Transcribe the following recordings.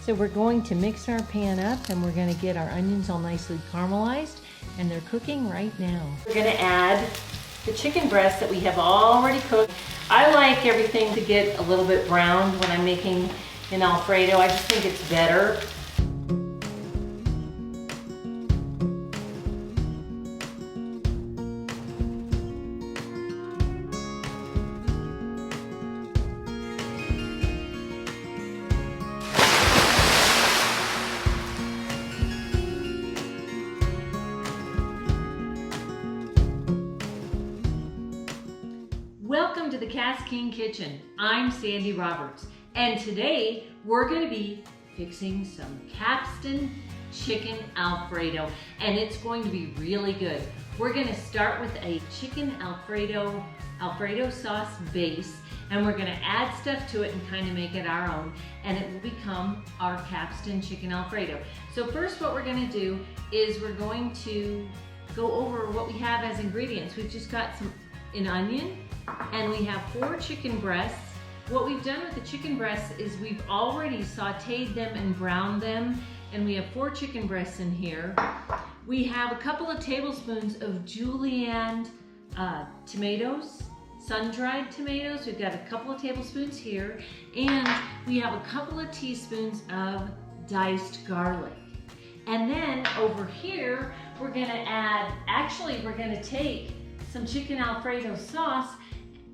So we're going to mix our pan up and we're going to get our onions all nicely caramelized, and they're cooking right now. We're going to add the chicken breast that we have already cooked. I like everything to get a little bit browned when I'm making an Alfredo. I just think it's better. Welcome to the KastKing Kitchen. I'm Sandi Roberts, and today we're going to be fixing some Kapstan Chicken Alfredo, and it's going to be really good. We're going to start with a chicken Alfredo sauce base, and we're going to add stuff to it and kind of make it our own, and it will become our Kapstan Chicken Alfredo. So first what we're going to do is we're going to go over what we have as ingredients. We've just got an onion, and we have 4 chicken breasts. What we've done with the chicken breasts is we've already sauteed them and browned them, and we have 4 chicken breasts in here. We have a couple of tablespoons of julienne tomatoes, sun-dried tomatoes. We've got a couple of tablespoons here, and we have a couple of teaspoons of diced garlic. And then over here, we're gonna take some chicken Alfredo sauce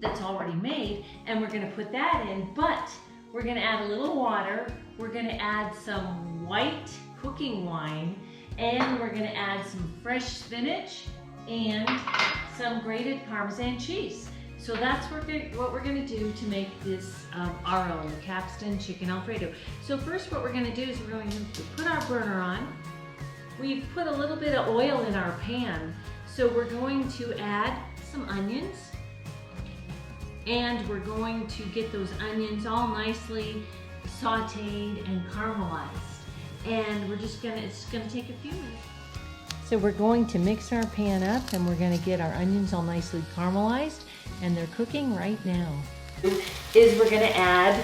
that's already made, and we're gonna put that in, but we're gonna add a little water, we're gonna add some white cooking wine, and we're gonna add some fresh spinach and some grated Parmesan cheese. So that's what we're gonna do to make this our own, the Kapstan Chicken Alfredo. So first what we're gonna do is we're going to put our burner on. We've put a little bit of oil in our pan, so we're going to add some onions, and we're going to get those onions all nicely sauteed and caramelized. And it's gonna take a few minutes. So we're going to mix our pan up, and we're gonna get our onions all nicely caramelized, and they're cooking right now. We're gonna add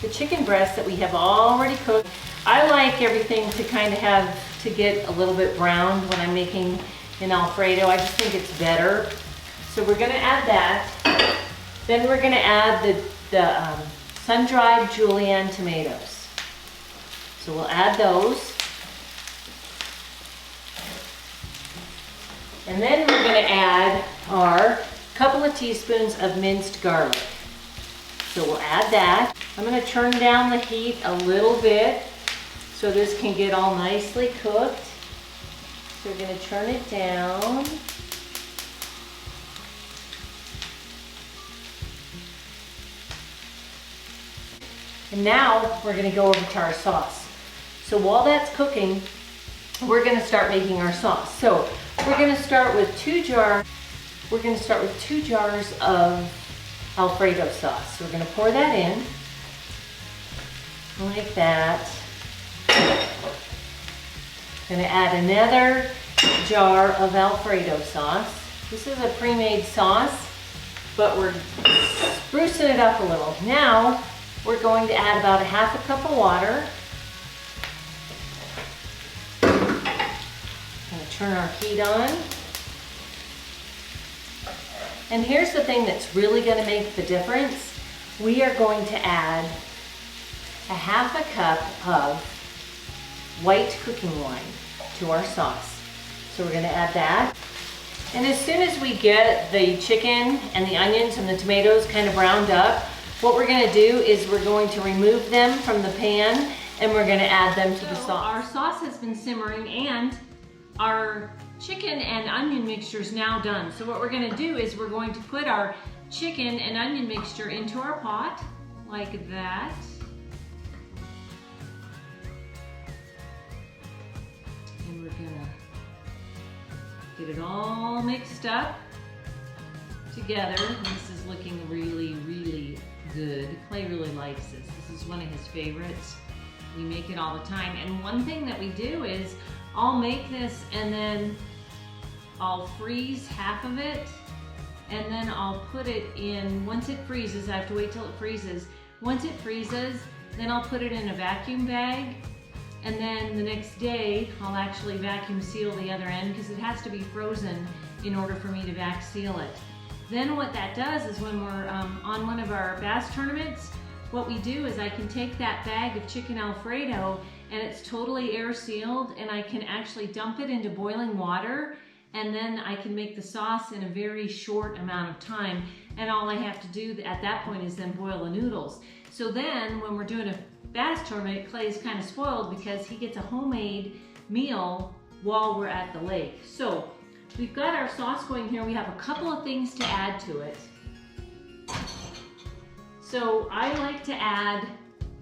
the chicken breast that we have already cooked. I like everything to kind of get a little bit browned when I'm making an Alfredo. I just think it's better. So we're gonna add that. Then we're gonna add the sun-dried julienne tomatoes. So we'll add those. And then we're gonna add our couple of teaspoons of minced garlic. So we'll add that. I'm gonna turn down the heat a little bit so this can get all nicely cooked. So we're gonna turn it down. And now we're gonna go over to our sauce. So while that's cooking, we're gonna start making our sauce. So we're gonna start with 2 jars. We're gonna start with 2 jars of Alfredo sauce. So we're gonna pour that in, like that. Gonna add another jar of Alfredo sauce. This is a pre-made sauce, but we're sprucing it up a little. Now, we're going to add about 1/2 cup of water. Gonna turn our heat on. And here's the thing that's really gonna make the difference. We are going to add 1/2 cup of white cooking wine to our sauce. So we're gonna add that. And as soon as we get the chicken and the onions and the tomatoes kind of browned up, what we're gonna do is we're going to remove them from the pan, and we're gonna add them to the sauce. Our sauce has been simmering, and our chicken and onion mixture is now done. So what we're gonna do is we're going to put our chicken and onion mixture into our pot, like that. And we're gonna get it all mixed up together. This is looking really, really good. Clay really likes this. This is one of his favorites. We make it all the time. And one thing that we do is I'll make this and then I'll freeze half of it, and then I'll put it in, once it freezes, I have to wait till it freezes. Once it freezes, Then I'll put it in a vacuum bag, and then the next day I'll actually vacuum seal the other end because it has to be frozen in order for me to vac seal it. Then what that does is when we're on one of our bass tournaments, what we do is I can take that bag of chicken Alfredo and it's totally air sealed, and I can actually dump it into boiling water, and then I can make the sauce in a very short amount of time, and all I have to do at that point is then boil the noodles. So then when we're doing a bass tournament, Clay's kind of spoiled because he gets a homemade meal while we're at the lake. So we've got our sauce going here. We have a couple of things to add to it. So I like to add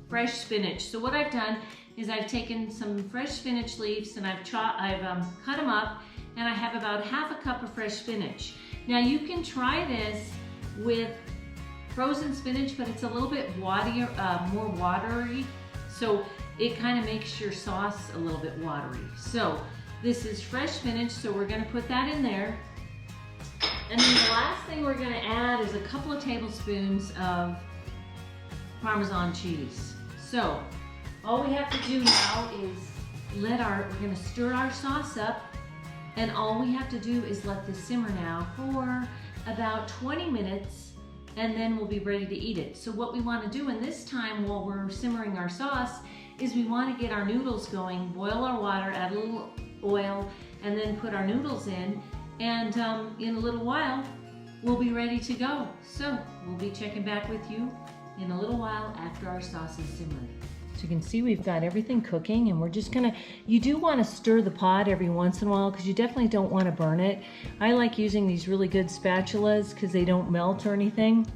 fresh spinach. So what I've done is I've taken some fresh spinach leaves and I've cut them up, and I have about half a cup of fresh spinach. Now you can try this with frozen spinach, but it's a little bit more watery, so it kind of makes your sauce a little bit watery. So this is fresh spinach, so we're going to put that in there. And then the last thing we're going to add is a couple of tablespoons of Parmesan cheese. So all we have to do now is we're going to stir our sauce up, and all we have to do is let this simmer now for about 20 minutes, and then we'll be ready to eat it. So what we want to do in this time while we're simmering our sauce is we want to get our noodles going, boil our water, add a little oil, and then put our noodles in, and in a little while we'll be ready to go. So we'll be checking back with you in a little while after our sauce is simmered. So you can see we've got everything cooking, and we're just gonna, you do want to stir the pot every once in a while because you definitely don't want to burn it. I like using these really good spatulas because they don't melt or anything.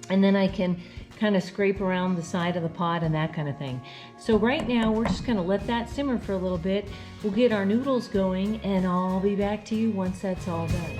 And then I can kind of scrape around the side of the pot and that kind of thing. So right now we're just gonna let that simmer for a little bit. We'll get our noodles going, and I'll be back to you once that's all done.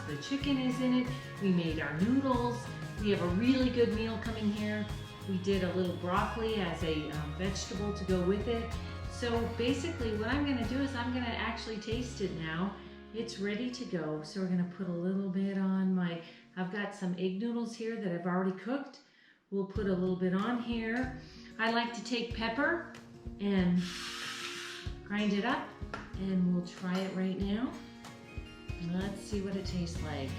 The chicken is in it. We made our noodles. We have a really good meal coming here. We did a little broccoli as a vegetable to go with it. So basically what I'm gonna do is I'm gonna actually taste it now. It's ready to go. So we're gonna put a little bit on I've got some egg noodles here that I've already cooked. We'll put a little bit on here. I like to take pepper and grind it up, and we'll try it right now. Let's see what it tastes like.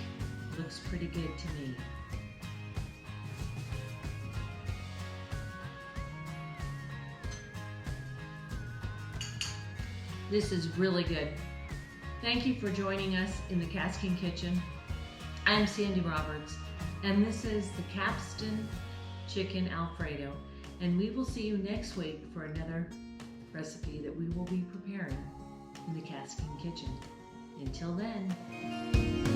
Looks pretty good to me. This is really good. Thank you for joining us in the KastKing Kitchen. I'm Sandi Roberts, and this is the Kapstan Chicken Alfredo. And we will see you next week for another recipe that we will be preparing in the KastKing Kitchen. Until then.